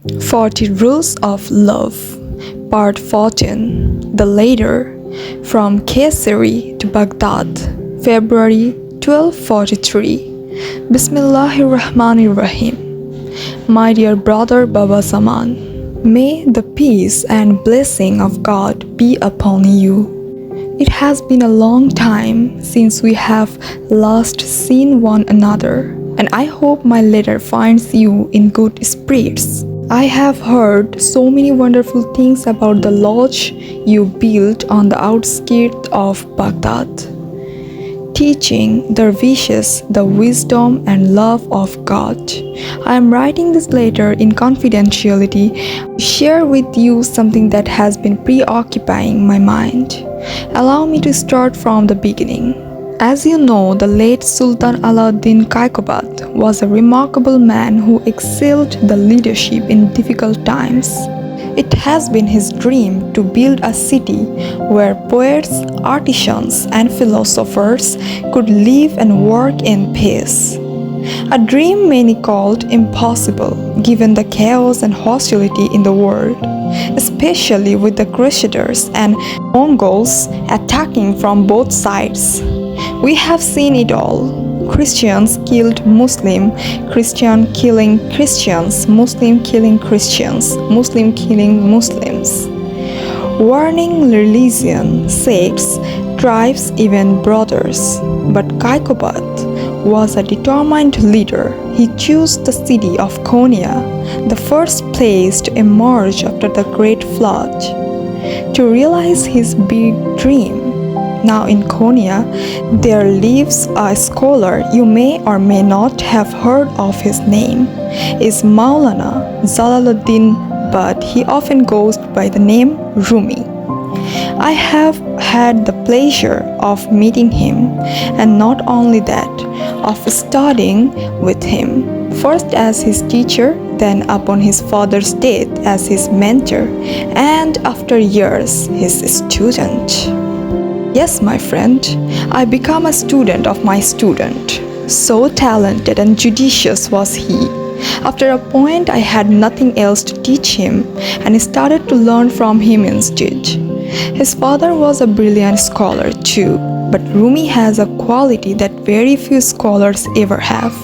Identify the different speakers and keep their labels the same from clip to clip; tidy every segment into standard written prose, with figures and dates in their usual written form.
Speaker 1: 40 Rules of Love, Part 14, The Letter, from Kayseri to Baghdad, February 1243. Bismillahirrahmanirrahim. My dear brother Baba Zaman, may the peace and blessing of God be upon you. It has been a long time since we have last seen one another, and I hope my letter finds you in good spirits. I have heard so many wonderful things about the lodge you built on the outskirts of Baghdad, teaching dervishes the wisdom and love of God. I am writing this letter in confidentiality to share with you something that has been preoccupying my mind. Allow me to start from the beginning. As you know, the late Sultan Alauddin Kaikobad was a remarkable man who excelled the leadership in difficult times. It has been his dream to build a city where poets, artisans, and philosophers could live and work in peace. A dream many called impossible given the chaos and hostility in the world, especially with the Crusaders and Mongols attacking from both sides. We have seen it all. Christians killed Muslim, Christian killing Christians, Muslim killing Christians, Muslim killing Muslims. Warning religion, sects, tribes, even brothers. But Kaikobad was a determined leader. He chose the city of Konya, the first place to emerge after the Great Flood, to realize his big dream. Now in Konya, there lives a scholar you may or may not have heard of. His name is Maulana Jalaluddin, but he often goes by the name Rumi. I have had the pleasure of meeting him, and not only that, of studying with him, first as his teacher, then upon his father's death as his mentor, and after years his student. Yes, my friend, I became a student of my student. So talented and judicious was he. After a point, I had nothing else to teach him, and I started to learn from him instead. His father was a brilliant scholar too, but Rumi has a quality that very few scholars ever have: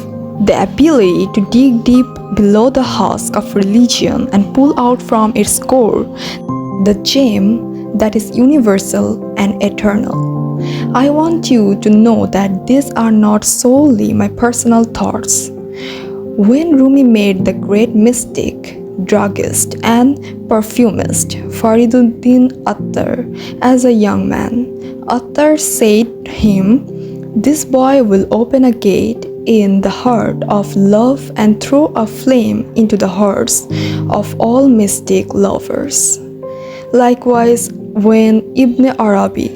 Speaker 1: the ability to dig deep below the husk of religion and pull out from its core the gem that is universal and eternal. I want you to know that these are not solely my personal thoughts. When Rumi made the great mystic, druggist, and perfumist Fariduddin Attar as a young man, Attar said to him, "This boy will open a gate in the heart of love and throw a flame into the hearts of all mystic lovers." Likewise, when Ibn Arabi,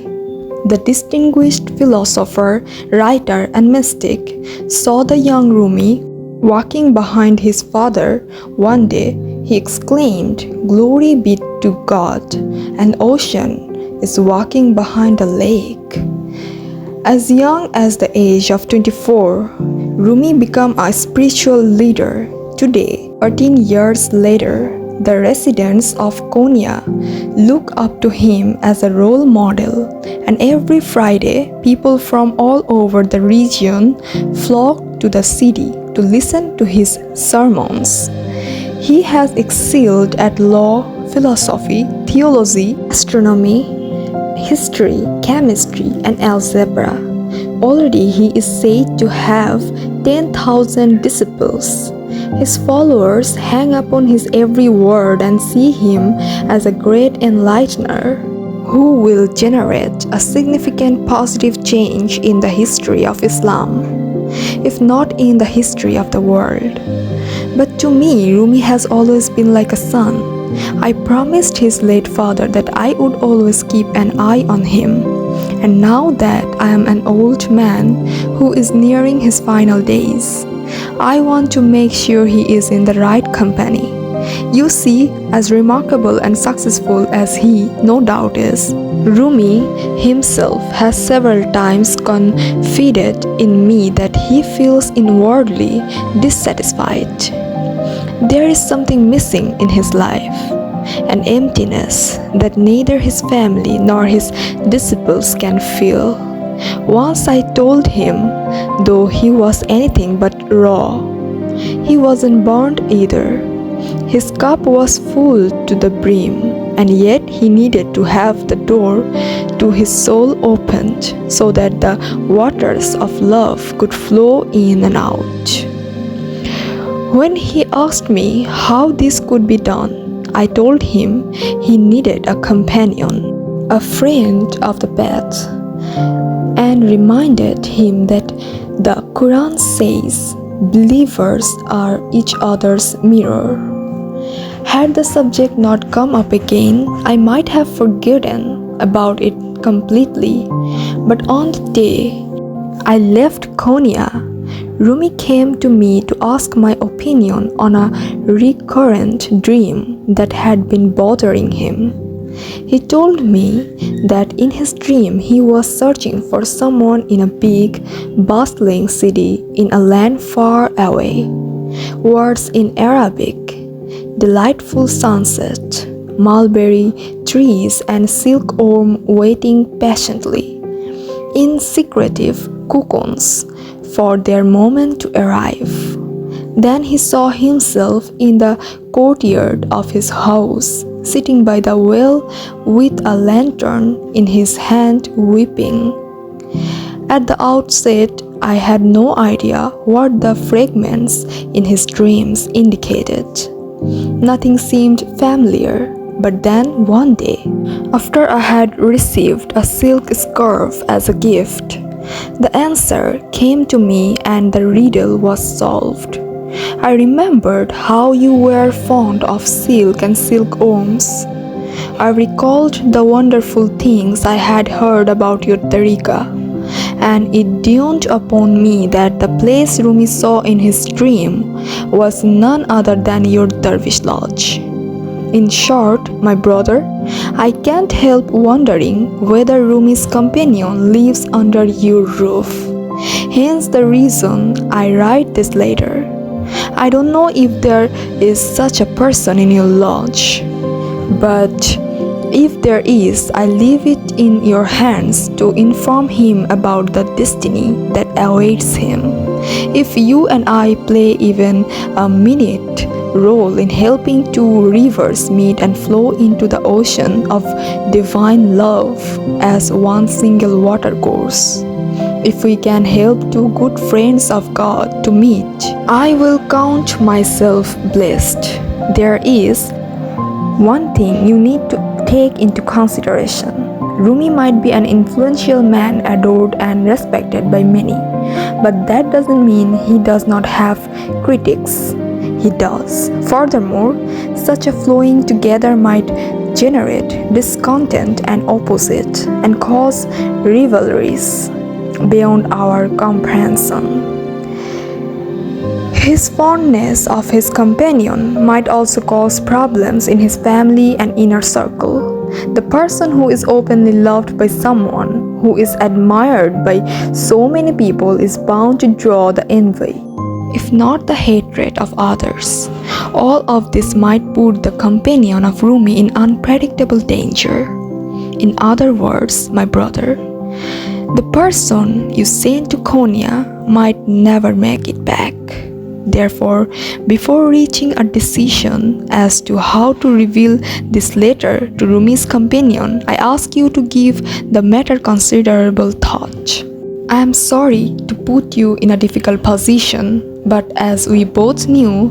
Speaker 1: the distinguished philosopher, writer, and mystic, saw the young Rumi walking behind his father, one day he exclaimed, "Glory be to God, an ocean is walking behind a lake." As young as the age of 24, Rumi became a spiritual leader. Today, 13 years later, the residents of Konya look up to him as a role model, and every Friday, people from all over the region flock to the city to listen to his sermons. He has excelled at law, philosophy, theology, astronomy, history, chemistry, and algebra. Already he is said to have 10,000 disciples. His followers hang upon his every word and see him as a great enlightener who will generate a significant positive change in the history of Islam, if not in the history of the world. But to me, Rumi has always been like a son. I promised his late father that I would always keep an eye on him. And now that I am an old man who is nearing his final days, I want to make sure he is in the right company. You see, as remarkable and successful as he no doubt is, Rumi himself has several times confided in me that he feels inwardly dissatisfied. There is something missing in his life, an emptiness that neither his family nor his disciples can fill. Once I told him, though he was anything but raw, he wasn't burnt either. His cup was full to the brim, and yet he needed to have the door to his soul opened so that the waters of love could flow in and out. When he asked me how this could be done, I told him he needed a companion, a friend of the path, and reminded him that the Quran says believers are each other's mirror. Had the subject not come up again, I might have forgotten about it completely. But on the day I left Konya, Rumi came to me to ask my opinion on a recurrent dream that had been bothering him. He told me that in his dream he was searching for someone in a big, bustling city in a land far away. Words in Arabic, delightful sunset, mulberry trees and silkworm waiting patiently in secretive cocoons for their moment to arrive. Then he saw himself in the courtyard of his house, sitting by the well with a lantern in his hand weeping. At the outset, I had no idea what the fragments in his dreams indicated. Nothing seemed familiar, but then one day, after I had received a silk scarf as a gift, the answer came to me and the riddle was solved. I remembered how you were fond of silk and silkworms. I recalled the wonderful things I had heard about your tariqa, and it dawned upon me that the place Rumi saw in his dream was none other than your dervish lodge. In short, my brother, I can't help wondering whether Rumi's companion lives under your roof. Hence the reason I write this letter. I don't know if there is such a person in your lodge, but if there is, I leave it in your hands to inform him about the destiny that awaits him. If you and I play even a minute role in helping two rivers meet and flow into the ocean of divine love as one single watercourse, if we can help two good friends of God to meet, I will count myself blessed. There is one thing you need to take into consideration. Rumi might be an influential man adored and respected by many, but that doesn't mean he does not have critics. He does. Furthermore, such a flowing together might generate discontent and opposite and cause rivalries beyond our comprehension. His fondness of his companion might also cause problems in his family and inner circle. The person who is openly loved by someone, who is admired by so many people, is bound to draw the envy, if not the hatred of others. All of this might put the companion of Rumi in unpredictable danger. In other words, my brother, the person you sent to Konya might never make it back. Therefore, before reaching a decision as to how to reveal this letter to Rumi's companion, I ask you to give the matter considerable thought. I am sorry to put you in a difficult position, but as we both knew,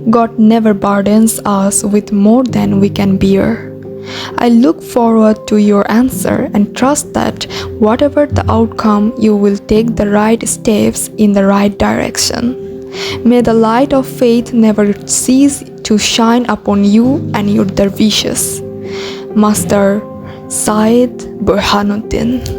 Speaker 1: God never burdens us with more than we can bear. I look forward to your answer and trust that whatever the outcome, you will take the right steps in the right direction. May the light of faith never cease to shine upon you and your dervishes. Master Said Burhanuddin.